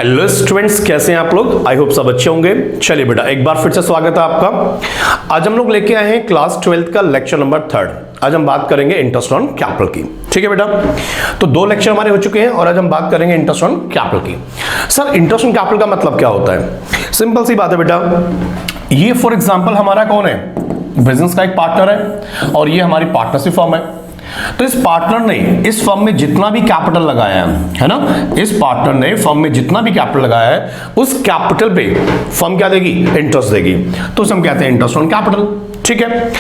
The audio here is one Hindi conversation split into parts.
हेलो स्टूडेंट्स, कैसे हैं आप लोग? आई होप सब अच्छे होंगे। चलिए बेटा, एक बार फिर से स्वागत है आपका। आज हम लोग लेके आए हैं क्लास 12th का लेक्चर नंबर 3। आज हम बात करेंगे इंटरेस्ट ऑन कैपिटल की। ठीक है बेटा, तो 2 लेक्चर हमारे हो चुके हैं और आज हम बात करेंगे इंटरेस्ट ऑन कैपिटल की। सर, इंटरेस्ट ऑन कैपिटल का मतलब क्या होता है? सिंपल सी बात है बेटा, ये फॉर एग्जाम्पल हमारा कौन है? बिजनेस का एक पार्टनर है और ये हमारी पार्टनरशिप फर्म है। तो इस पार्टनर ने इस फर्म में जितना भी कैपिटल लगाया है ना, इस पार्टनर ने फर्म में जितना भी कैपिटल लगाया है उस कैपिटल पे फर्म क्या देगी? इंटरेस्ट देगी। तो हम कहते हैं इंटरेस्ट ऑन कैपिटल। ठीक है,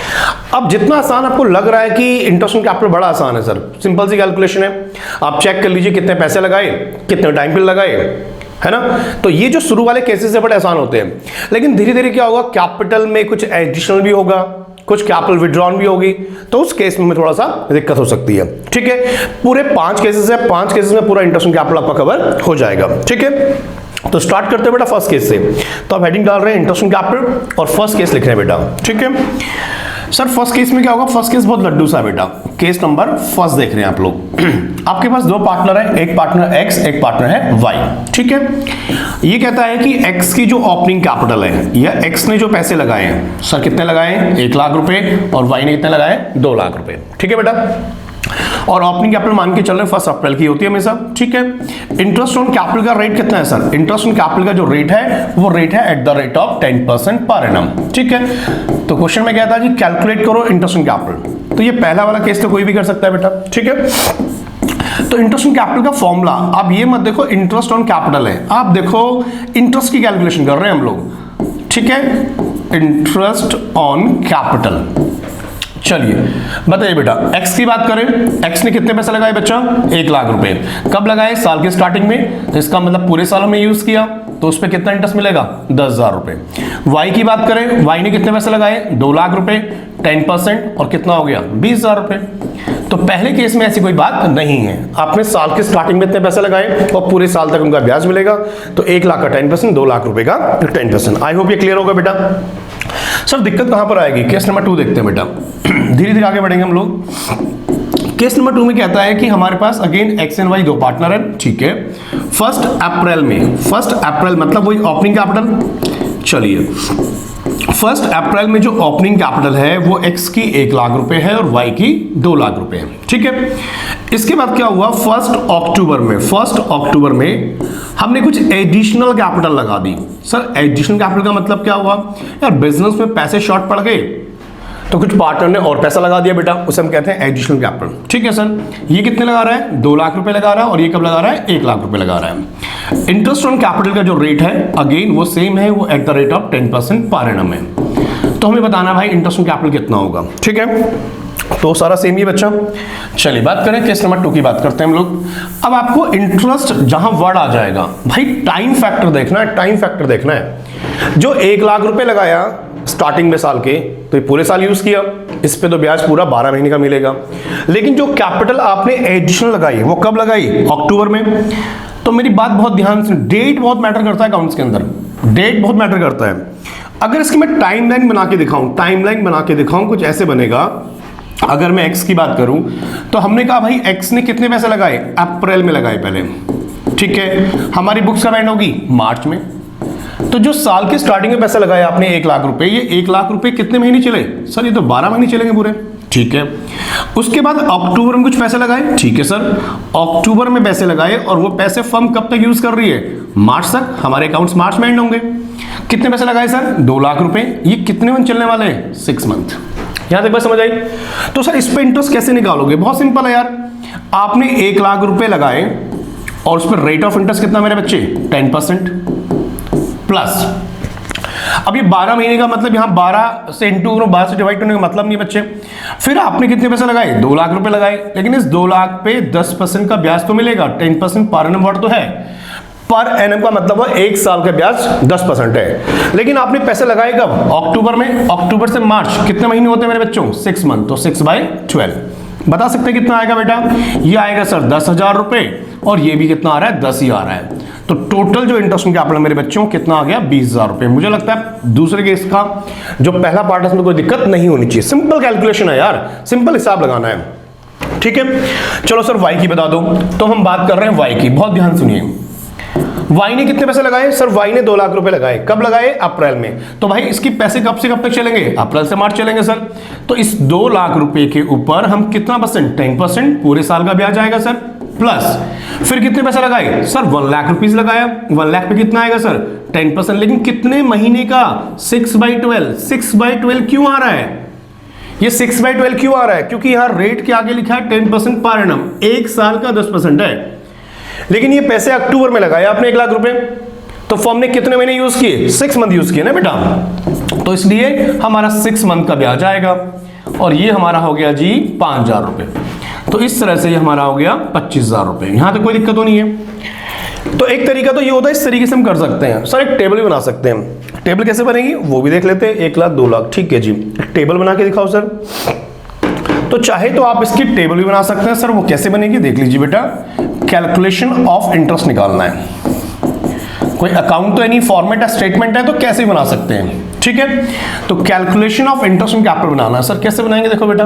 अब जितना आसान आपको लग रहा है कि इंटरेस्ट ऑन कैपिटल बड़ा आसान है सर, सिंपल सी कैलकुलेशन है। आप चेक कर लीजिए कितने पैसे लगाए, कितने टाइम पे लगाए, है ना। तो ये जो शुरू वाले केसेस है बड़े आसान होते हैं, लेकिन धीरे धीरे क्या होगा, कैपिटल में कुछ एडिशनल भी होगा, कुछ कैपिटल विड्रॉन भी होगी, तो उस केस में थोड़ा सा दिक्कत हो सकती है। ठीक है, पूरे 5 केसेस है, 5 केसेस में पूरा इंटरेस्ट ऑन कैपिटल आपका कवर हो जाएगा। ठीक है, तो स्टार्ट करते हैं बेटा फर्स्ट केस से। तो आप हेडिंग डाल रहे हैं इंटरेस्ट ऑन कैपिटल और फर्स्ट केस लिख रहे हैं बेटा। ठीक है सर, फर्स्ट केस में क्या होगा? फर्स्ट केस बहुत लड्डू सा है बेटा। केस नंबर फर्स्ट देख रहे हैं आप लोग। आपके पास 2 पार्टनर है, एक पार्टनर एक्स, एक पार्टनर है वाई। ठीक है, ये कहता है कि एक्स की जो ओपनिंग कैपिटल है या एक्स ने जो पैसे लगाए हैं, सर कितने लगाए हैं? 1 लाख रुपए, और वाई ने कितने लगाए? 2 लाख रुपए। ठीक है बेटा, और ओपनिंग कैपिटल मान के चल रहे हैं 1 अप्रैल की होती है हमेशा। ठीक है, इंटरेस्ट ऑन कैपिटल का रेट कितना है सर? इंटरेस्ट ऑन कैपिटल का जो रेट है वो रेट है eight the rate of 10% per annum. ठीक है, तो क्वेश्चन में कहता है कि कैलकुलेट करो इंटरेस्ट ऑन कैपिटल। तो ये पहला वाला केस तो कोई भी कर सकता है बेटा। ठीक है, तो इंटरेस्ट ऑन कैपिटल का फॉर्मूला, आप ये मत देखो इंटरेस्ट ऑन कैपिटल है, आप देखो इंटरेस्ट की कैलकुलेशन कर रहे हैं हम लोग। ठीक है, इंटरेस्ट ऑन कैपिटल। चलिए बताइए बेटा, x की बात करें, x ने कितने पैसे लगाए बच्चा? 1 लाख रुपए। कब लगाए? साल के स्टार्टिंग में, तो इसका मतलब पूरे सालों में यूज किया, तो उस पर कितना इंटरेस्ट मिलेगा? 10,000 रुपए। y की बात करें, y ने कितने पैसे लगाए? 2 लाख रुपए, 10% और कितना हो गया? 20,000 रुपए। तो पहले केस में ऐसी कोई बात नहीं है, आपने साल के स्टार्टिंग में इतने पैसे लगाए और पूरे साल तक उनका ब्याज मिलेगा। तो 1 लाख का 10%, 2 लाख रुपए का 10%। आई होप ये क्लियर होगा बेटा। सर दिक्कत कहां पर आएगी? केस नंबर 2 देखते हैं बेटा, धीरे धीरे आगे बढ़ेंगे हम लोग। केस नंबर 2 में कहता है कि हमारे पास again x and y 2 partner है। ठीक है, 1 अप्रैल में, 1 अप्रैल मतलब वही ओपनिंग कैपिटल। चलिए 1 अप्रैल में जो ओपनिंग कैपिटल है वो एक्स की 1 लाख रुपए है और वाई की 2 लाख रुपए है। ठीक है, इसके बाद क्या हुआ? 1 अक्टूबर में, 1 अक्टूबर में हमने कुछ एडिशनल कैपिटल लगा दी। सर एडिशनल कैपिटल का मतलब क्या हुआ? यार बिजनेस में पैसे शॉर्ट पड़ गए तो कुछ पार्टनर ने और पैसा लगा दिया बेटा, उसे हम कहते हैं एडिशनल कैपिटल। ठीक है सर, ये कितने लगा रहा है? 2 लाख रुपए लगा रहा है, और ये कब लगा रहा है? 1 लाख रुपए लगा रहा है। इंटरेस्ट ऑन कैपिटल का जो रेट है अगेन वो सेम है, वो eight the rate of 10% per annum है। तो हमें बताना भाई इंटरेस्ट ऑन कैपिटल कितना होगा। ठीक है, तो सारा सेम ही बच्चा। चलिए बात करें केस नंबर 2 की, बात करते हैं हम लोग। अब आपको इंटरेस्ट जहां वर्ड आ जाएगा भाई, टाइम फैक्टर देखना है, टाइम फैक्टर देखना है। जो 1 लाख रुपए लगाया स्टार्टिंग में साल के, तो ये पूरे साल यूज किया, इस पे तो ब्याज पूरा 12 महीने का मिलेगा। लेकिन जो कैपिटल आपने एडिशनल लगाई वो कब लगाई? अक्टूबर में। तो मेरी बात बहुत ध्यान से, डेट बहुत मैटर करता है अकाउंट्स के अंदर, डेट बहुत मैटर करता है। अगर इसकी मैं टाइमलाइन बना के दिखाऊं, टाइमलाइन बना के दिखाऊं, कुछ ऐसे बनेगा। अगर मैं एक्स की बात करूं तो हमने कहा भाई एक्स ने कितने पैसे लगाए? अप्रैल में लगाए पहले। ठीक है, हमारी बुक्स कब एंड होगी? मार्च में। तो जो साल के स्टार्टिंग में पैसे लगाए आपने 1 लाख रुपए, ये 1 लाख रुपए कितने महीने चले? सर ये तो 12 महीने चलेंगे पूरे। ठीक है, उसके बाद अक्टूबर में कुछ पैसे लगाए। ठीक है सर, अक्टूबर में पैसे लगाए और वो पैसे फर्म कब तक यूज कर रही है? मार्च तक। हमारे अकाउंट्स मार्च में एंड होंगे। कितने पैसे लगाए सर? 2 लाख रुपए। ये कितने मंथ चलने वाले हैं? 6 मंथ। यहां तक बात समझ आई? तो सर इस पे इंटरेस्ट कैसे निकालोगे? बहुत सिंपल है यार, आपने 1 लाख रुपए लगाए और उस पर रेट ऑफ इंटरेस्ट कितना मेरे बच्चे? 10% प्लस। अब ये 12 महीने का मतलब यहां 12 से इंटू करो, 12 से डिवाइड करने का मतलब नहीं बच्चे। फिर आपने कितने पैसे लगाए? 2 लाख रुपए लगाए, लेकिन इस 2 लाख पे 10% का ब्याज तो मिलेगा। 10% पर एनम वर्ड तो है, पर एनम का मतलब है 1 साल का ब्याज 10% है। लेकिन आपने पैसे लगाए कब? अक्टूबर में। अक्टूबर से मार्च कितने महीने होते हैं मेरे बच्चों? 6 मंथ। तो 6/12 बता सकते हैं कितना आएगा बेटा? ये आएगा सर 10,000 रुपए, और ये भी कितना आ रहा है? 10 ही आ रहा है। तो टोटल जो इंटरेस्ट ऑन कैपिटल मेरे बच्चों कितना आ गया? 20,000 रुपए। मुझे लगता है दूसरे केस का जो पहला पार्ट है उसमें कोई दिक्कत नहीं होनी चाहिए। सिंपल कैलकुलेशन है यार, सिंपल हिसाब लगाना है। ठीक है, चलो सर वाई की बता दो। तो हम बात कर रहे हैं वाई की, बहुत ध्यान सुनिए। वाई ने कितने पैसे लगाए सर? वाई ने 2 लाख रुपए लगाए। कब लगाए? अप्रैल में। तो भाई इसकी पैसे कब से कब तक चलेंगे? अप्रैल से मार्च चलेंगे सर। तो इस 2 लाख रुपए के ऊपर हम कितना परसेंट? 10% पूरे साल का ब्याज आएगा सर। प्लस फिर कितने पैसे लगाए सर? 1 लाख रुपीज लगाया। 1 लाख पे कितना आएगा सर? 10%। लेकिन कितने महीने का? 6/12। 6/12 क्यों आ रहा है? ये 6/12 क्यों आ रहा है? क्योंकि यहां रेट के आगे लिखा है 10% पर एनम, एक साल का 10% है। लेकिन ये पैसे अक्टूबर में लगाए आपने 1 लाख रुपए, तो फॉर्म ने कितने महीने यूज किए? 6 मंथ यूज किए ना बेटा, तो इसलिए हमारा 6 मंथ का ब्याज आएगा। और ये हमारा हो गया जी 5,000 रुपए। तो इस तरह से ये हमारा हो गया 25,000 रुपए। यहां तो कोई दिक्कत तो नहीं है। तो एक तरीका तो ये होता है, इस तरीके से हम कर सकते हैं सर, एक टेबल भी बना सकते हैं। टेबल कैसे बनेगी वो भी देख लेते हैं। 1 लाख 2 लाख, ठीक है जी, टेबल बना के दिखाओ सर। तो चाहे तो आप इसकी टेबल भी बना सकते हैं सर। वो कैसे बनेगी देख लीजिए बेटा। कैलकुलेशन ऑफ इंटरेस्ट निकालना है, कोई अकाउंट तो नहीं, फॉर्मेट स्टेटमेंट है, तो कैसे बना सकते हैं, ठीक है। तो calculation of interest on capital बनाना है सर। कैसे बनाएंगे देखो बेटा,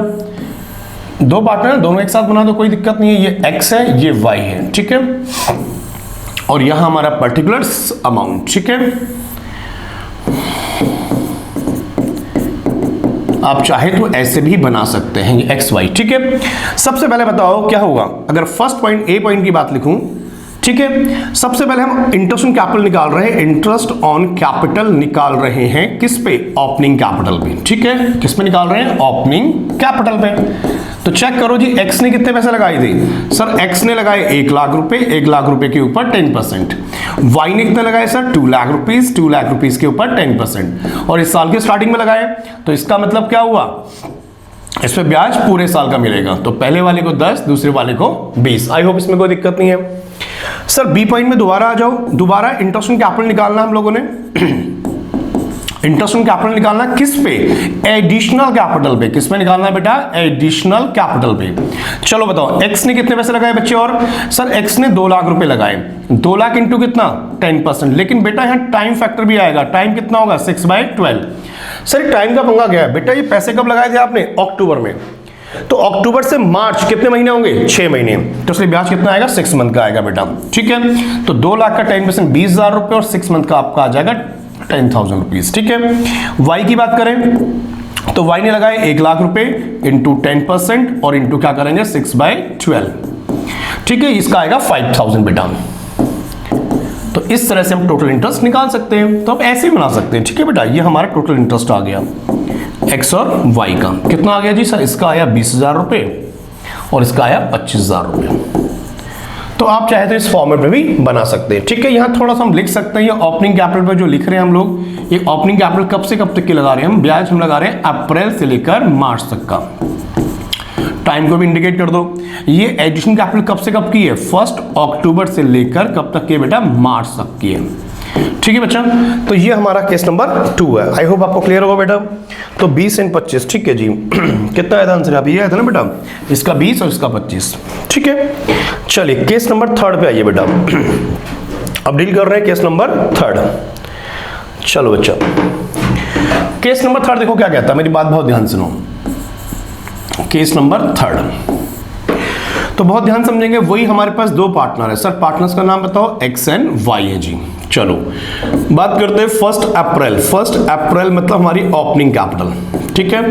2 पार्टनर है, दोनों एक साथ बना दो, कोई दिक्कत नहीं है। ये x है, ये y है, ठीक है। और यहां हमारा पर्टिकुलर अमाउंट, ठीक है। आप चाहे तो ऐसे भी बना सकते हैं, ये एक्स वाई, ठीक है। सबसे पहले बताओ क्या होगा अगर फर्स्ट पॉइंट ए पॉइंट की बात लिखूं, ठीक है। सबसे पहले हम इंटरेस्ट ऑन कैपिटल निकाल रहे हैं। इंटरेस्ट ऑन कैपिटल निकाल रहे हैं किस पे? ओपनिंग कैपिटल पे, ठीक है। किस पे निकाल रहे हैं? ओपनिंग कैपिटल पे। तो चेक करो जी, एक्स ने कितने पैसे लगाए थे सर? एक्स ने लगाए 1 लाख रुपए। 1 लाख रुपए के ऊपर 10%। वाई ने कितने लगाए sir? 2 lakh rupees. 2 lakh rupees के ऊपर 10%। और इस साल के स्टार्टिंग में लगाए, तो इसका मतलब क्या हुआ? इस पे ब्याज पूरे साल का मिलेगा। तो पहले वाले को 10, दूसरे वाले को 20। आई होप इसमें कोई दिक्कत नहीं है सर। बी पॉइंट में दोबारा आ जाओ। दोबारा इंटरेस्ट ऑन कैपिटल निकालना हम लोगों ने। इंटरेस्ट ऑन कैपिटल निकालना किस पे? एडिशनल कैपिटल पे। किस पे निकालना है बेटा? एडिशनल कैपिटल पे। चलो बताओ, एक्स ने कितने पैसे लगाए बच्चे? और सर एक्स ने 2 लाख रुपए लगाए। 2 लाख इंटू कितना? 10%। लेकिन बेटा यहाँ टाइम फैक्टर भी आएगा। टाइम कितना होगा? 6/12। सर टाइम का पंगा गया है बेटा। ये पैसे कब लगाए थे आपने? अक्टूबर में। तो अक्टूबर से मार्च कितने महीने होंगे? 6 महीने। तो इसलिए ब्याज कितना आएगा? 6 मंथ का आएगा बेटा, ठीक है। तो 2 लाख का 10% 20,000 रुपए और 6 मंथ का आपका आ जाएगा 10,000 रुपीज, ठीक है। वाई की बात करें तो वाई ने लगाए 1 लाख रुपए इंटू 10% और इंटू क्या करेंगे? 6/12, ठीक है। इसका आएगा 5,000 बेटा। तो इस तरह से हम टोटल इंटरेस्ट निकाल सकते हैं। तो आप ऐसे बना सकते हैं, ठीक है बेटा। ये हमारा टोटल इंटरेस्ट आ गया एक्स और वाई का। कितना आ गया जी सर? इसका आया 20,000 रुपए और इसका आया 25,000 रुपए। तो आप चाहे तो इस फॉर्मेट में भी बना सकते हैं, ठीक है। यहाँ थोड़ा सा हम लिख सकते हैं, ये ओपनिंग कैपिटल पे जो लिख रहे हैं हम लोग, ये ओपनिंग कैपिटल कब से कब तक की लगा रहे हैं हम? ब्याज हम लगा रहे हैं अप्रैल से लेकर मार्च तक का। टाइम को भी इंडिकेट कर दो। ये एडिशनल कैपिटल कब से कब की है? 1 अक्टूबर से लेकर कब तक की है बेटा? मार्च तक की है, ठीक है बच्चा। तो ये हमारा केस नंबर 2 है। आई होप आपको क्लियर होगा बेटा। तो 20 और 25, ठीक है जी। कितना आया था आंसर? आप ये आया था ना बेटा, इसका 20 और इसका 25, ठीक है। चलिए केस नंबर 3 पे आइए बेटा। अब डील कर रहे हैं केस नंबर 3। चलो बच्चा, केस नंबर 3 देखो क्या कहता है, मेरी बात बहुत ध्यान सुनो। केस नंबर 3 तो बहुत ध्यान समझेंगे। वही हमारे पास 2 पार्टनर है सर। पार्टनर्स का नाम बताओ? एक्स एंड वाई है जी। चलो बात करते हैं 1 अप्रैल। 1 अप्रैल मतलब हमारी ओपनिंग कैपिटल, ठीक है।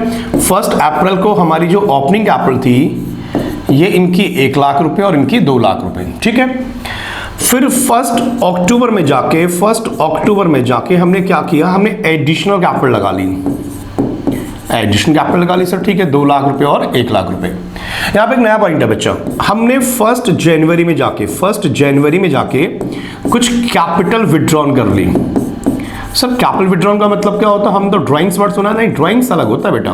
1 अप्रैल को हमारी जो ओपनिंग कैपिटल थी ये इनकी 1 लाख रुपए और इनकी 2 लाख रुपए, ठीक है। फिर 1 अक्टूबर में जाके हमने क्या किया? हमने एडिशनल कैपिटल लगा ली। एडिशनल कैपिटल लगा ली सर, ठीक है। 2 लाख रुपए और 1 लाख रुपए। यहाँ पे एक नया पॉइंट है बच्चा। हमने 1 जनवरी में जाके कुछ कैपिटल विड्रॉन कर ली। सर कैपिटल विड्रॉन का मतलब क्या होता है? हम तो ड्राइंग्स वर्ड सुना, नहीं ड्राइंग्स अलग होता है बेटा।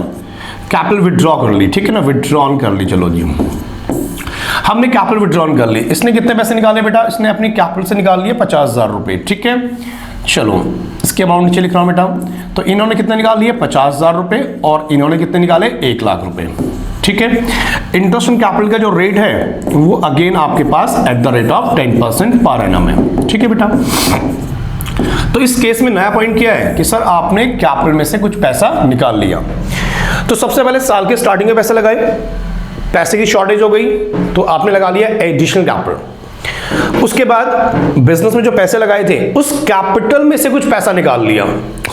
कैपिटल विड्रॉ कर ली, ठीक है ना, विड्रॉन कर ली। चलो जी, हमने कैपिटल विड्रॉन कर ली। इसने कितने पैसे निकाले बेटा? इसने अपनी कैपिटल से निकाल लिए 50,000 रुपए, ठीक है। चलो इसके अमाउंट नीचे लिख रहा हूं बेटा। तो इन्होंने कितने निकाल लिए? 50,000 रुपए और इन्होंने कितने निकाले? 1 लाख रुपए, ठीक है। इंटरेस्ट ऑन कैपिटल का जो रेट है वो अगेन आपके पास at the rate of 10% per annum है, ठीक है बेटा। तो इस केस में नया पॉइंट क्या है कि सर आपने कैपिटल में से कुछ पैसा निकाल लिया। तो सबसे पहले साल के स्टार्टिंग में पैसे लगाए, पैसे की शॉर्टेज हो गई तो आपने लगा लिया एडिशनल कैपिटल। उसके बाद बिजनेस में जो पैसे लगाए थे उस कैपिटल में से कुछ पैसा निकाल लिया।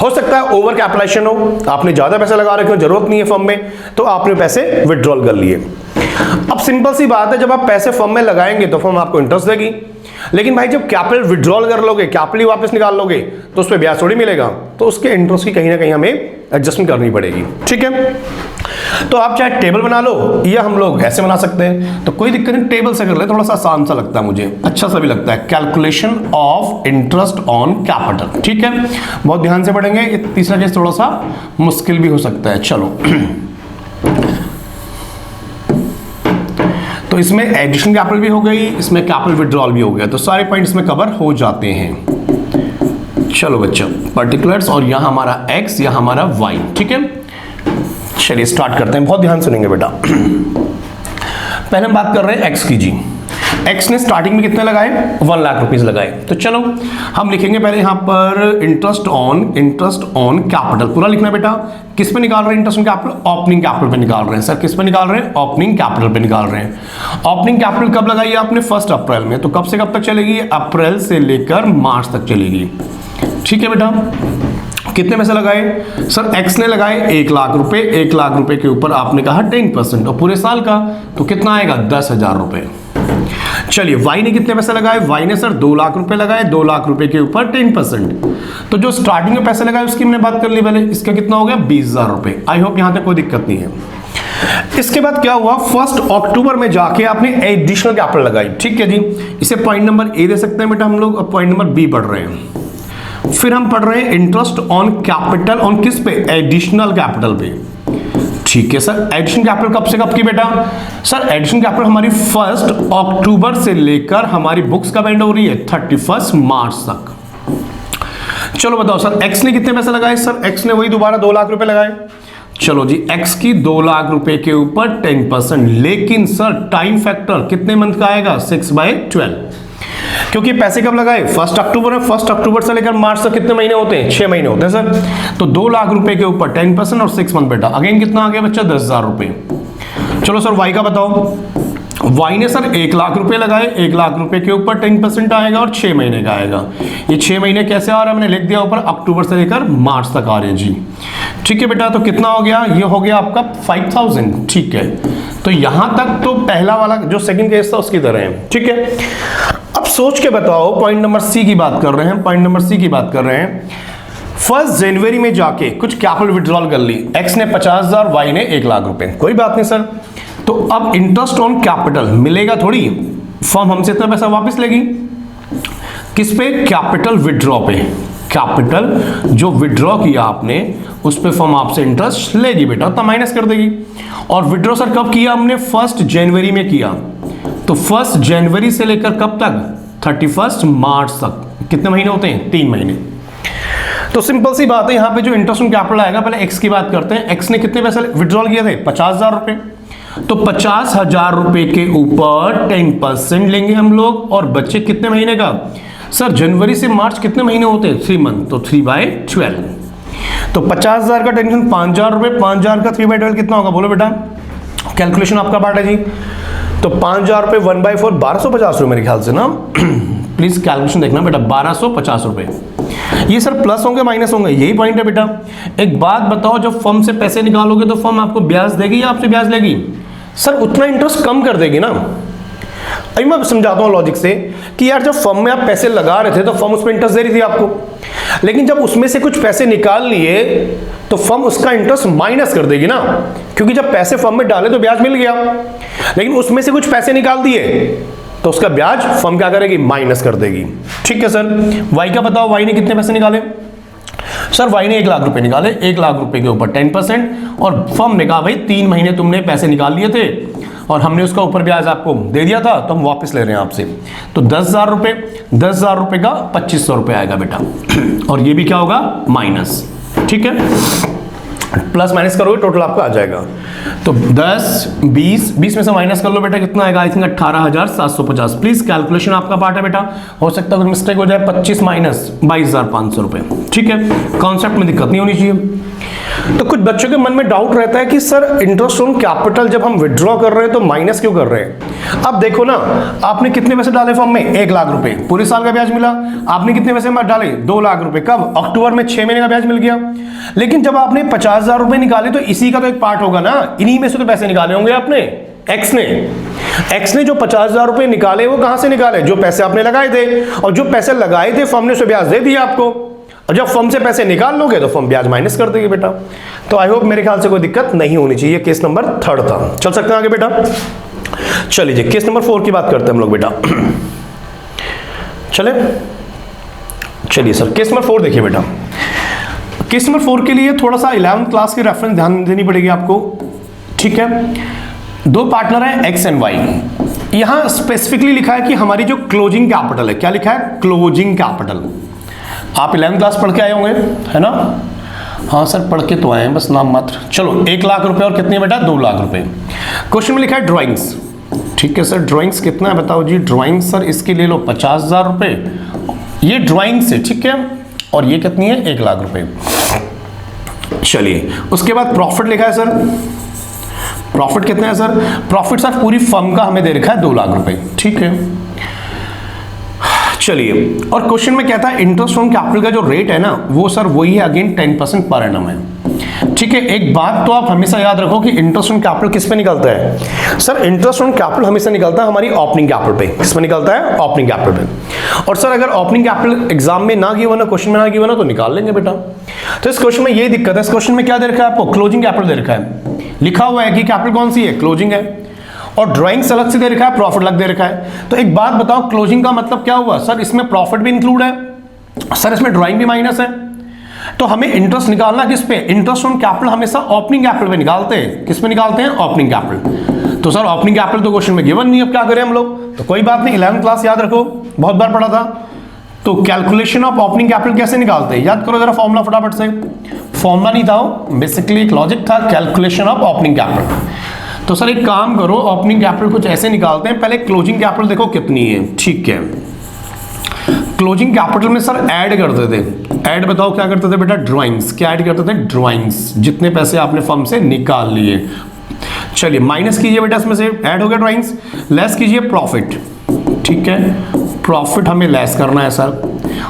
हो सकता है ओवर कैपिटलाइजेशन हो, आपने ज्यादा पैसे लगा रखे हो, जरूरत नहीं है फर्म में, तो आपने पैसे विड्रॉल कर लिए। अब सिंपल सी बात है, जब आप पैसे फर्म में लगाएंगे तो फर्म आपको इंटरेस्ट देगी, लेकिन भाई जब कैपिटल विड्रॉल कर लोगे, कैपिटल वापस निकाल लोगे, तो उस पर ब्याज थोड़ी मिलेगा, तो उसके इंटरेस्ट की कहीं ना कहीं हमें एडजस्टमेंट करनी पड़ेगी। ठीक है, तो आप चाहे टेबल बना लो या हम लोग ऐसे बना सकते हैं, तो कोई दिक्कत नहीं, टेबल से कर ले, थोड़ा सा आसान सा लगता है मुझे, अच्छा सा भी लगता है। Calculation of interest on capital, ठीक है, बहुत ध्यान से पढ़ेंगे, ये तीसरा केस थोड़ा सा मुश्किल भी हो सकता है। चलो तो इसमें एडिशन कैपिटल भी हो गई, इसमें कैपिटल विड्रॉल भी हो गया, तो सारे पॉइंट्स में कवर हो जाते हैं। चलो बच्चों, पर्टिकुलर्स, और यहां हमारा x, यहां हमारा y, ठीक है। चलिए स्टार्ट करते हैं, बहुत ध्यान सुनेंगे बेटा। पहले हम बात कर रहे हैं x की जी। x ने स्टार्टिंग में कितने लगाए? 1 लाख रुपीस लगाए। तो चलो हम लिखेंगे पहले यहां पर इंटरेस्ट ऑन कैपिटल, पूरा लिखना बेटा। किस पे निकाल रहे हैं interest on capital? Opening capital पे निकाल रहे हैं। सर किस पे निकाल रहे हैं? ओपनिंग कैपिटल पे निकाल रहे हैं। ओपनिंग कैपिटल कब लगाई आपने? 1 अप्रैल में। तो कब से कब तक चलेगी? अप्रैल से लेकर मार्च तक चलेगी। ठीक है बेटा, कितने पैसे लगाए? सर x ने लगाए 1 लाख रुपए, 1 लाख रुपए के ऊपर आपने कहा 10% और पूरे साल का, तो कितना आएगा? 10,000 रुपए। चलिए y ने कितने पैसे लगाए? y ने सर 2 लाख रुपए लगाए, 2 लाख रुपए के ऊपर 10%, तो जो स्टार्टिंग में पैसे लगाए उसकी हमने बात कर ली पहले, इसका कितना हो गया? 20,000 रुपए। आई होप यहां तक कोई दिक्कत नहीं है। इसके बाद क्या हुआ? 1 अक्टूबर में जाके आपने एडिशनल कैपिटल लगाई। ठीक है जी, इसे पॉइंट नंबर ए दे सकते हैं बेटा हम लोग, अब पॉइंट नंबर बी पढ़ रहे हैं। फिर हम पढ़ रहे हैं इंटरेस्ट ऑन कैपिटल, ऑन किस पे? एडिशनल कैपिटल पे। ठीक है सर, एडिशनल कैपिटल कब से कब की बेटा? सर एडिशनल कैपिटल हमारी 1 अक्टूबर से लेकर हमारी बुक्स कब एंड हो रही है? 31 मार्च तक। चलो बताओ सर x ने कितने पैसे लगाए? सर x ने वही दोबारा 2 लाख रुपए लगाए। चलो जी, x की 2 लाख रुपए के ऊपर 10%, लेकिन सर टाइम फैक्टर कितने मंथ का आएगा? 6/12, क्योंकि पैसे कब लगाए? 1 अक्टूबर में। 1 अक्टूबर से लेकर मार्च तक कितने महीने होते हैं? 6 महीने होते हैं सर। तो 2 लाख रुपए के ऊपर 10% और 6 मंथ बेटा, अगेन कितना आ गया बच्चा? 10,000 रुपए। चलो सर y का बताओ। y ने सर 1 लाख रुपए लगाए, 1 लाख रुपए के ऊपर 10% आएगा और 6 महीने का आएगा। ये 6 महीने कैसे आ रहा है? मैंने लिख दिया ऊपर, अक्टूबर से लेकर मार्च तक आ रहे हैं जी। ठीक है बेटा, तो कितना हो गया? ये हो गया आपका 5,000। ठीक है, तो यहां तक तो पहला वाला जो सेकंड केस था उसकी तरह है। ठीक है, अब सोच के बताओ, पॉइंट नंबर सी की बात कर रहे हैं, पॉइंट नंबर सी की बात कर रहे हैं। 1 जनवरी में जाके कुछ कैपिटल विड्रॉल कर ली, x ने 50,000, y ने 1 लाख रुपए। कोई बात नहीं सर, तो अब इंटरेस्ट ऑन कैपिटल मिलेगा थोड़ी, फर्म हमसे इतना पैसा वापस लेगी। किस पे? कैपिटल विड्रॉ पे। कैपिटल जो विड्रॉ किया आपने उस पे फर्म आपसे इंटरेस्ट लेगी बेटा, तो माइनस कर देगी। और विड्रॉ सर कब किया हमने? 1 जनवरी में किया, तो 1 जनवरी से लेकर कब तक? 31 मार्च तक। कितने महीने होते हैं? 3 महीने। तो सिंपल सी बात है, यहां पे जो इंटरेस्ट ऑन कैपिटल आएगा, पहले x की बात करते हैं। x ने कितने पैसे विड्रॉल किए थे? 50,000 रुपए। तो 50,000 रुपए के ऊपर 10% लेंगे हम लोग, और बच्चे कितने महीने का? सर जनवरी से मार्च कितने महीने होते हैं? 3 मंथ, तो 3/12। तो 50,000 का टेंशन 5,000 रुपए, 5,000 का 3/12 कितना होगा? बोलो बेटा, कैलकुलेशन आपका पार्ट है जी। तो 5,000 रुपए 1/4, 1250 रुपए मेरे ख्याल से ना। प्लीज कैलकुलेशन देखना बेटा, 1250 रुपए। ये सर प्लस होंगे माइनस होंगे? यही पॉइंट है बेटा। एक बात बताओ, जब फर्म से पैसे निकालोगे तो फर्म आपको ब्याज देगी या आपसे ब्याज लेगी? सर उतना इंटरेस्ट कम कर देगी ना। अभी मैं समझाता हूं लॉजिक से कि यार जब फर्म में आप पैसे लगा रहे थे तो फर्म उस पर इंटरेस्ट दे रही थी आपको, लेकिन जब उसमें से कुछ पैसे निकाल लिए तो फर्म उसका इंटरेस्ट माइनस कर देगी ना, क्योंकि जब पैसे फर्म में डाले तो ब्याज मिल गया, लेकिन उसमें से कुछ पैसे निकाल दिए तो उसका ब्याज फर्म क्या करेगी? माइनस कर देगी। ठीक है सर, y का बताओ, y ने कितने पैसे निकाले? सर y ने 1 लाख रुपए निकाले, 1 लाख रुपए के ऊपर 10%, और फर्म ने कहा भाई 3 महीने तुमने पैसे निकाल लिए थे और हमने उसका ऊपर ब्याज आपको दे दिया था, तो हम वापस ले रहे हैं आपसे। तो 10,000 रुपए, 10,000 रुपए का 2,500 रुपए आएगा बेटा, और ये भी क्या होगा? माइनस। ठीक है, प्लस माइनस करोगे टोटल आपका आ जाएगा। तो 10, 20 में से माइनस कर लो बेटा, कितना आएगा? I think 18,750। प्लीज कैलकुलेशन आपका पार्ट है बेटा, हो सकता है मिस्टेक हो जाए। 25 माइनस 22,500 रुपए। ठीक है, कॉन्सेप्ट में दिक्कत नहीं होनी चाहिए। तो कुछ बच्चों के मन में डाउट रहता है कि सर इंटरेस्ट ऑन कैपिटल जब हम विड्रॉ कर रहे हैं तो माइनस क्यों कर रहे हैं? अब देखो ना, आपने कितने पैसे डाले फॉर्म में? 1 लाख रुपए, पूरे साल का ब्याज मिला। आपने कितने पैसे डाले? 2 लाख रुपए। कब? अक्टूबर में 6 महीने का ब्याज मिल गया। लेकिन जब आपने 50,000 रुपए निकाले तो इसी का तो एक पार्ट होगा ना, इन्हीं में से तो पैसे निकाले होंगे आपने। एक्स ने जो 50,000 रुपए निकाले वो कहां से निकाले? जो पैसे आपने लगाए थे, और जो पैसे लगाए थे फर्म ने उसे ब्याज दे दिया आपको। और जब फर्म से पैसे निकाल लोगे तो फर्म ब्याज माइनस कर देगी बेटा। तो आई होप मेरे ख्याल से कोई दिक्कत नहीं होनी चाहिए। केस नंबर 3 था। चल सकते हैं आगे बेटा। चलिए केस नंबर 4 की बात करते हैं हम लोग बेटा। चलिए सर, केस नंबर 4 देखिए बेटा। केस नंबर 4 के लिए थोड़ा सा 11th क्लास की रेफरेंस ध्यान देनी पड़ेगी आपको, ठीक है। 2 पार्टनर है एक्स एंड वाई। यहां स्पेसिफिकली लिखा है कि हमारी जो क्लोजिंग कैपिटल है, क्या लिखा है? Closing capital. आप 11th क्लास पढ़ के आए होंगे, है ना? हाँ सर पढ़ के तो आए हैं, बस नाम मात्र। चलो 1 लाख रुपए और कितने बेटा? 2 लाख रुपए। क्वेश्चन में लिखा है ड्राइंग्स, ठीक है सर। ड्राइंग्स कितना है बताओ जी? ड्राइंग्स सर इसकी ले लो 50,000 रुपए, ये ड्राइंग्स है, ठीक है। और ये कितनी है? 1 लाख रुपए। चलिए उसके बाद प्रॉफिट लिखा है सर। प्रॉफिट कितना है सर? प्रॉफिट सर पूरी फर्म का हमें दे रखा है 2 लाख रुपए, ठीक है। चलिए, और क्वेश्चन में कहता है इंटरेस्ट ऑन कैपिटल का जो रेट है ना, वो सर वही है अगेन 10% पर एनम है, ठीक है। एक बात तो आप हमेशा याद रखो कि इंटरेस्ट ऑन कैपिटल किस पे निकलता है? सर इंटरेस्ट ऑन कैपिटल हमेशा निकलता है हमारी ओपनिंग कैपिटल पे। किस पे निकलता है? ओपनिंग कैपिटल पे। और सर अगर ओपनिंग कैपिटल एग्जाम में ना गिवन हो, क्वेश्चन में ना गिवन हो, तो निकाल लेंगे बेटा। तो इस क्वेश्चन में ये दिक्कत है, इस क्वेश्चन में क्या दे रखा है आपको? क्लोजिंग कैपिटल दे रखा है। लिखा हुआ है कि कैपिटल कौन सी है? क्लोजिंग है। और ड्राइंग्स अलग से दे रखा है, प्रॉफिट अलग दे रखा है। तो एक बात बताओ, क्लोजिंग का मतलब क्या हुआ? सर इसमें प्रॉफिट भी इंक्लूड है, सर इसमें ड्राइंग भी माइनस है। तो हमें इंटरेस्ट निकालना किस पे? इंटरेस्ट ऑन कैपिटल हमेशा ओपनिंग कैपिटल पे निकालते हैं। किस पे निकालते हैं? Opening capital. तो सर ओपनिंग कैपिटल तो क्वेश्चन में गिवन नहीं, अब क्या करें हम लोग? तो कोई बात नहीं, 11th क्लास याद रखो, बहुत बार पढ़ा था। तो कैलकुलेशन ऑफ ओपनिंग कैपिटल कैसे निकालते हैं? याद करो जरा फॉर्मूला फटाफट से। फॉर्मूला नहीं था, बेसिकली एक लॉजिक था, कैलकुलेशन ऑफ ओपनिंग कैपिटल। तो सर एक काम करो, ओपनिंग कैपिटल कुछ ऐसे निकालते हैं। पहले क्लोजिंग कैपिटल देखो कितनी है, ठीक है। क्लोजिंग कैपिटल में सर ऐड करते थे। ऐड बताओ क्या करते थे बेटा? ड्राइंग्स। क्या ऐड करते थे? ड्राइंग्स। जितने पैसे आपने फर्म से निकाल लिए। चलिए माइनस कीजिए बेटा, इसमें से ऐड हो गया ड्राइंग्स। लेस कीजिए प्रॉफिट, ठीक है। प्रॉफिट हमें लेस करना है सर।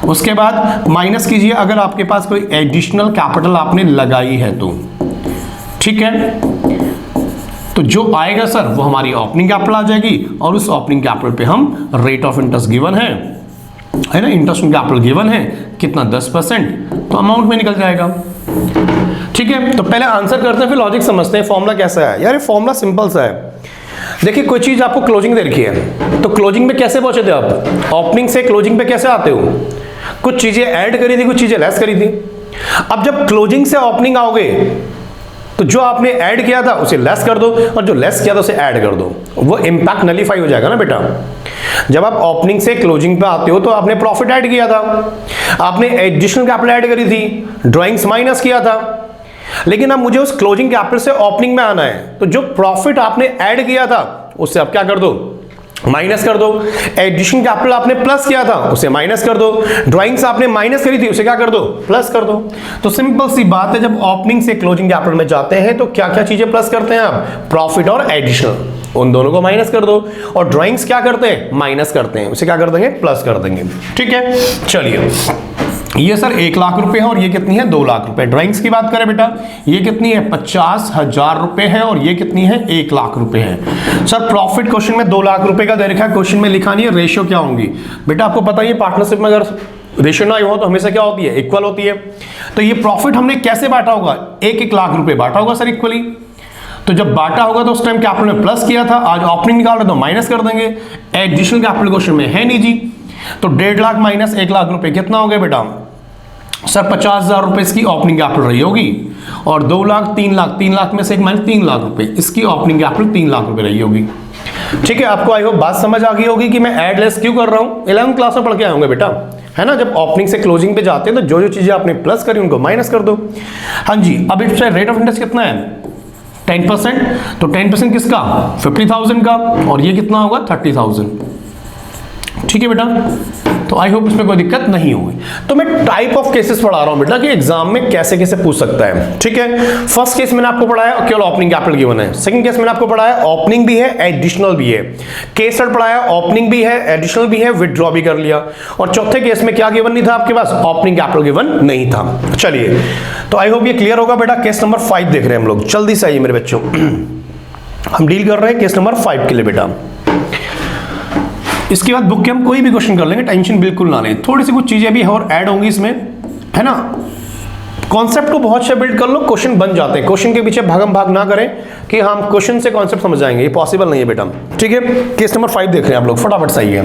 उसके बाद माइनस कीजिए अगर आपके पास कोई एडिशनल कैपिटल आपने लगाई है तो, ठीक है। तो जो आएगा सर वो हमारी ओपनिंग कैपिटल आ जाएगी, और उस ओपनिंग कैपिटल पे हम रेट ऑफ इंटरेस्ट गिवन है ना, इंटरेस्ट ऑन कैपिटल गिवन है कितना? 10%। तो अमाउंट में निकल जाएगा, ठीक है। तो पहले आंसर करते हैं, फिर लॉजिक समझते हैं फॉर्मूला कैसा है। यार ये फॉर्मूला सिंपल सा है। देखिए कोई चीज आपको क्लोजिंग दे रखी है, तो क्लोजिंग पे कैसे पहुंचे थे आप? ओपनिंग से क्लोजिंग पे कैसे आते हो? कुछ चीजें ऐड करी थी, कुछ चीजें लेस करी थी। अब जब क्लोजिंग से ओपनिंग आओगे तो जो आपने ऐड किया था उसे लेस कर दो, और जो लेस किया था उसे ऐड कर दो। वो इंपैक्ट नलीफाई हो जाएगा ना बेटा। जब आप ओपनिंग से क्लोजिंग पे आते हो तो आपने प्रॉफिट ऐड किया था, आपने एडिशनल कैपिटल ऐड करी थी, ड्राइंग्स माइनस किया था। लेकिन अब मुझे उस क्लोजिंग कैपिटल से ओपनिंग में आना है, तो जो प्रॉफिट आपने ऐड किया था उससे आप क्या कर दो? माइनस कर दो। एडिशन कैपिटल आपने प्लस किया था उसे माइनस कर दो। ड्राइंग्स आपने माइनस करी थी उसे क्या कर दो? प्लस कर दो। तो सिंपल सी बात है, जब ओपनिंग से क्लोजिंग कैपिटल में जाते हैं तो क्या क्या चीजें प्लस करते हैं आप? प्रॉफिट और एडिशनल, उन दोनों को माइनस कर दो। और ड्राइंग्स क्या करते हैं? माइनस करते हैं, उसे क्या कर देंगे? प्लस कर देंगे, ठीक है। चलिए ये सर 1 लाख रुपए है, और ये कितनी है? 2 लाख रुपए। ड्राइंग्स की बात करें बेटा, ये कितनी है? 50,000 रुपए है, और ये कितनी है? 1 लाख रुपए है। सर प्रॉफिट क्वेश्चन में 2 लाख रुपए का दे रखा है, क्वेश्चन में लिखा नहीं है रेशियो क्या होंगी। बेटा आपको पता है पार्टनरशिप में अगर रेशियो ना हो तो हमेशा क्या होती है? इक्वल होती है। तो ये प्रॉफिट हमने कैसे बांटा होगा? 1-1 लाख रुपए बांटा होगा सर इक्वली। तो जब बांटा होगा तो उस टाइम कैपिटल में प्लस किया था, आज ओपनिंग निकाल रहे तो माइनस कर देंगे। एडिशनल कैपिटल क्वेश्चन में है नहीं जी। तो 1.5 लाख माइनस 1 लाख रुपए कितना हो गया बेटा? सर 50,000 रुपए इसकी ओपनिंग कैपिटल रही होगी, और 2 लाख 3 लाख, 3 लाख में से एक माइनस 3 लाख रुपए, इसकी ओपनिंग कैपिटल 3 लाख रुपए रही होगी, ठीक है। आपको आई होप बात समझ आ गई होगी कि मैं ऐड लेस क्यों कर रहा हूं। 11th क्लास में पढ़ के आए होंगे बेटा, है ना। जब ओपनिंग से क्लोजिंग पे जाते हैं तो जो जो चीजें आपने प्लस करी उनको माइनस कर दो। हाँ जी, अब इस रेट ऑफ इंटरेस्ट कितना है? 10%। तो 10% किसका? 50,000 का, और ये कितना होगा? 30,000, ठीक है बेटा। तो आई होप इसमें कोई दिक्कत नहीं होगी। तो मैं टाइप ऑफ केसेस पढ़ा रहा हूं बेटा कि एग्जाम में कैसे कैसे पूछ सकता है, ठीक है। फर्स्ट केस मैंने आपको पढ़ाया केवल ओपनिंग कैपिटल गिवन है। सेकंड केस मैंने आपको पढ़ाया ओपनिंग भी है एडिशनल भी है। केस थर्ड पढ़ाया ओपनिंग भी है एडिशनल भी है, विथड्रॉ भी कर लिया। और चौथे केस में क्या गिवन नहीं था आपके पास, ओपनिंग कैपिटल गिवन नहीं था। चलिए तो आई होप ये क्लियर होगा बेटा। केस नंबर 5 देख रहे हैं हम लोग, जल्दी से आइए मेरे बच्चों। हम डील कर रहे हैं केस नंबर 5 के लिए बेटा। इसके बाद बुक के हम कोई भी क्वेश्चन कर लेंगे, टेंशन बिल्कुल ना लें। थोड़ी सी कुछ चीजें भी और ऐड होंगी इसमें, है ना। कॉन्सेप्ट को बहुत से बिल्ड कर लो, क्वेश्चन बन जाते हैं। क्वेश्चन के पीछे भागम भाग ना करें कि हम क्वेश्चन से कॉन्सेप्ट समझ जाएंगे, ये पॉसिबल नहीं है बेटा, ठीक है। केस नंबर 5 देख रहे हैं आप लोग, फटाफट सही है।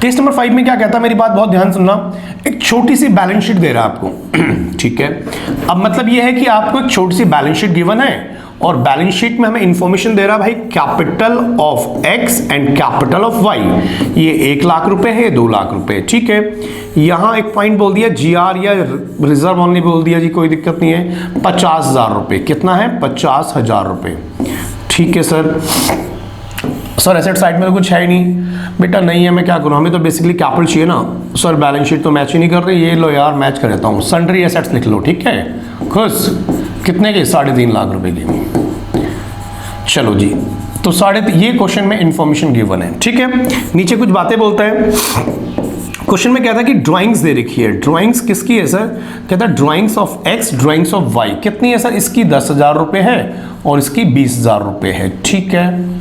केस नंबर 5 में क्या कहता है, मेरी बात बहुत ध्यान सुनना। एक छोटी सी बैलेंस शीट दे रहा है आपको, ठीक है। अब मतलब ये है कि आपको एक छोटी सी बैलेंस शीट गिवन है और बैलेंस शीट में हमें इंफॉर्मेशन दे रहा है भाई capital of x and capital of y. ये 1 लाख रुपए है, 2 लाख रुपए, ठीक है। यहां एक पॉइंट बोल दिया जीआर या रिजर्व ओनली बोल दिया जी, कोई दिक्कत नहीं है। 50,000 रुपए, कितना है 50,000 रुपए, ठीक है सर। सर एसेट साइड में तो कुछ है ही नहीं बेटा, नहीं है, मैं क्या करूं, हमें तो बेसिकली कैपिटल चाहिए ना सर। बैलेंस शीट तो मैच ही नहीं कर रही, ये लो यार मैच कर देता हूं, सन्ड्री एसेट्स लिख लो, ठीक है। खुश कितने की, 3.5 लाख रुपए की। चलो जी, तो ये क्वेश्चन में इंफॉर्मेशन गिवन है, ठीक है। नीचे कुछ बातें बोलता है। क्वेश्चन में कहता है कि ड्राइंग्स दे रखी है। ड्राइंग्स किसकी है सर, कहता है drawings of x, drawings of y. कितनी है सर, इसकी 10,000 रुपए है और इसकी 20,000 रुपए है, ठीक है।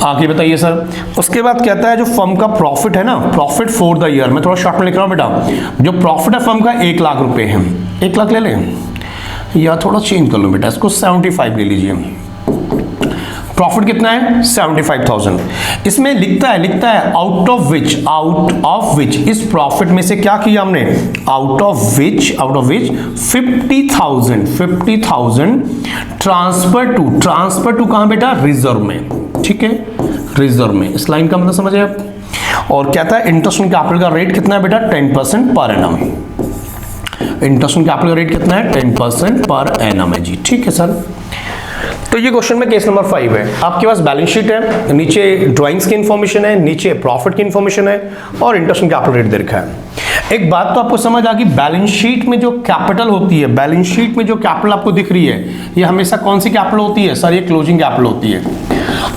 आगे बताइए सर। उसके बाद कहता है जो फर्म का प्रॉफिट है ना, प्रॉफिट फॉर द ईयर, मैं थोड़ा शॉर्ट में लिख रहा हूं बेटा। जो प्रॉफिट है फर्म का 1 लाख रुपए है, 1 लाख ले लें या थोड़ा चेंज कर लो बेटा, इसको 75 ले लीजिए। प्रॉफिट कितना है 75,000। इसमें लिखता है आउट ऑफ विच, इस प्रॉफिट में से क्या किया हमने, out of which 50,000 transfer to कहां बेटा, रिजर्व में, ठीक है, रिजर्व में। इस लाइन का मतलब समझे आप। और कहता है इंटरेस्ट ऑन कैपिटल का रेट कितना है बेटा, 10% per annum. Interest on capital का रेट कितना है, 10% पर एनम है जी, ठीक है सर। तो ये क्वेश्चन में केस नंबर 5 है। आपके पास बैलेंस शीट है, नीचे ड्राइंग्स की इंफॉर्मेशन है, नीचे प्रॉफिट की इंफॉर्मेशन है और इंटरेस्ट ऑन कैपिटल रेट दे रखा है। एक बात तो आपको समझ आ गई, बैलेंस शीट में जो कैपिटल होती है, बैलेंस शीट में जो कैपिटल आपको दिख रही है, ये हमेशा कौन सी कैपिटल होती है सर, ये क्लोजिंग कैपिटल होती है।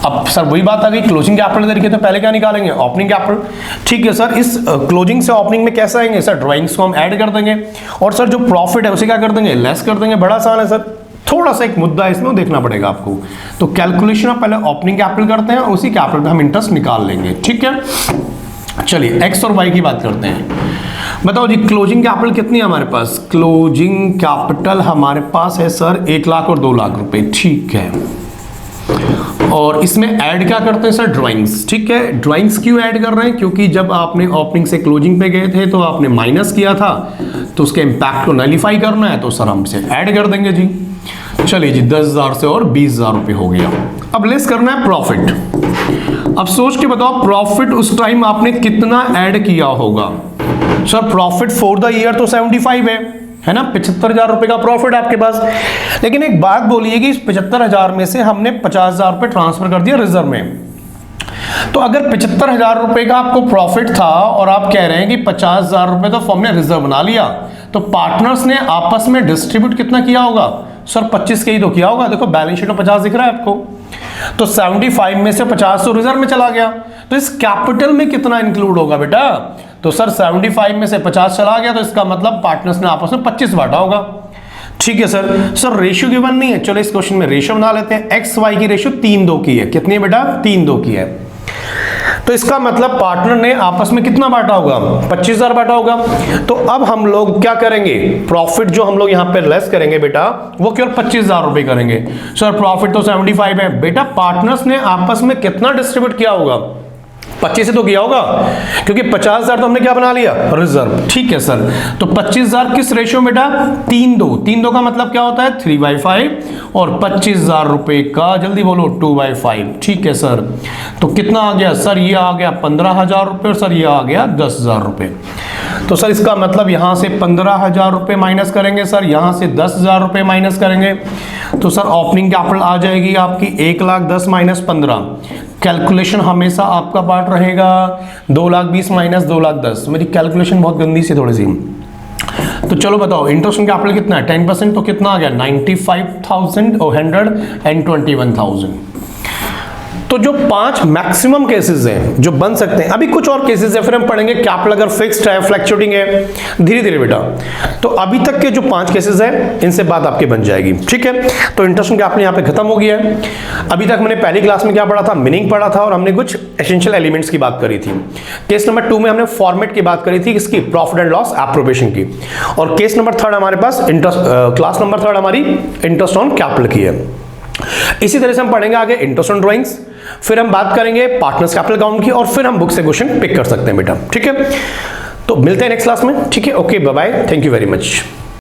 अब सर वही बात आ गई, क्लोजिंग कैपिटल तरीके तो पहले क्या निकालेंगे, ओपनिंग कैपिटल, ठीक है सर। इस क्लोजिंग से ओपनिंग में कैसे आएंगे सर, ड्राइंग्स को हम ऐड कर देंगे और सर जो प्रॉफिट है उसे क्या कर देंगे, लेस कर देंगे। बड़ा आसान है सर, थोड़ा सा एक मुद्दा इसमें देखना पड़ेगा आपको। तो कैलकुलेशन आप पहले ओपनिंग कैपिटल करते हैं, उसी कैपिटल पे हम इंटरेस्ट निकाल लेंगे, ठीक है। चलिए एक्स और वाई की बात करते हैं। बताओ जी क्लोजिंग कैपिटल कितनी है हमारे पास, क्लोजिंग कैपिटल हमारे पास है सर 1 लाख और 2 लाख रुपए, ठीक है। और इसमें ऐड क्या करते हैं सर, ड्राइंग्स, ठीक है। ड्राइंग्स क्यों ऐड कर रहे हैं, क्योंकि जब आपने ओपनिंग से क्लोजिंग पे गए थे तो आपने माइनस किया था, तो उसके इंपैक्ट को नलीफाई करना है, तो सर हम इसे ऐड कर देंगे जी। चलिए जी 10,000 से और 20,000 रुपए हो गया। अब लेस करना है प्रॉफिट। अब सोच के बताओ प्रॉफिट उस टाइम आपने कितना ऐड किया होगा sir. Profit for the year तो 75 है ना, 75,000 रुपए का प्रॉफिट आपके पास। लेकिन एक बात बोलिए कि इस 75,000 में से हमने 50,000 रुपए ट्रांसफर कर दिया रिजर्व में। तो अगर 75,000 रुपए का आपको प्रॉफिट था और आप कह रहे हैं कि 50,000 रुपए तो फर्म ने रिजर्व बना लिया, तो पार्टनर्स ने आपस में डिस्ट्रीब्यूट कितना किया होगा सर, 25 के ही तो किया होगा। देखो बैलेंस शीट में 50 दिख रहा है आपको, तो 75 में से 50 तो रिजर्व में चला गया। तो इस कैपिटल में कितना इंक्लूड होगा बेटा, तो सर 75 में से 50 चला गया, तो इसका मतलब पार्टनर्स ने आपस में 25 बांटा होगा, ठीक है सर। सर रेशियो गिवन नहीं है, चलो इस क्वेश्चन में रेशियो बना लेते हैं। एक्स वाई की रेशियो 3:2 की है, कितनी है बेटा, 3:2 की है। तो इसका मतलब पार्टनर ने आपस में कितना बांटा होगा, 25,000 बांटा होगा। तो अब हम लोग क्या करेंगे, प्रॉफिट जो हम लोग यहां पे लेस करेंगे बेटा, वो केवल 25,000 रुपए करेंगे। सर प्रॉफिट तो 75 है बेटा, पार्टनर्स ने आपस में कितना डिस्ट्रीब्यूट किया होगा, 25 से तो किया होगा, क्योंकि 50,000 तो हमने क्या बना लिया, रिजर्व, ठीक है सर। तो 25,000 किस रेशियो में बेटा, 3:2 का मतलब क्या होता है 3/5, और 25,000 रुपए का जल्दी बोलो 2/5, ठीक है सर। तो कितना आ गया सर, ये आ गया 15,000 रुपए और सर ये आ गया 10,000 रुपए। तो सर इसका मतलब यहां से 15,000 रुपए माइनस करेंगे सर, यहां से 10,000 रुपए माइनस करेंगे, तो सर ओपनिंग कैपिटल आ जाएगी आपकी 1,10,000 माइनस 15, कैलकुलेशन हमेशा आपका पार्ट रहेगा 2,20,000 माइनस 2,10,000। मेरी कैलकुलेशन बहुत गंदी सी थोड़ी सी। तो चलो बताओ इंटरेस्ट ऑन कैपिटल कितना है 10%, तो कितना आ गया 95,121,000। तो जो 5 मैक्सिमम केसेस हैं जो बन सकते हैं, अभी कुछ और केसेस है फिर हम पढ़ेंगे कैपिटल अगर फिक्स्ड है फ्लक्चुएटिंग है धीरे धीरे बेटा। तो अभी तक के जो 5 केसेस है इनसे बात आपकी बन जाएगी, ठीक है। तो इंटरेस्ट ऑन कैपिटल यहाँ पे खत्म हो गया है। अभी तक मैंने पहली क्लास में क्या पढ़ा था, मीनिंग पढ़ा था और हमने कुछ एसेंशियल एलिमेंट्स की बात करी थी। केस नंबर 2 में हमने फॉर्मेट की बात करी थी, किसकी, प्रॉफिट एंड लॉस एप्रोप्रिएशन की। और केस नंबर 3 हमारे पास क्लास नंबर 3 हमारी इंटरेस्ट ऑन कैपिटल की है। इसी तरह से हम पढ़ेंगे आगे इंटरेस्ट ऑन ड्राइंग्स, फिर हम बात करेंगे पार्टनर्स कैपिटल अकाउंट की, और फिर हम बुक से क्वेश्चन पिक कर सकते हैं बेटा, ठीक है। तो मिलते हैं नेक्स्ट क्लास में, ठीक है। Okay bye bye, thank you very much.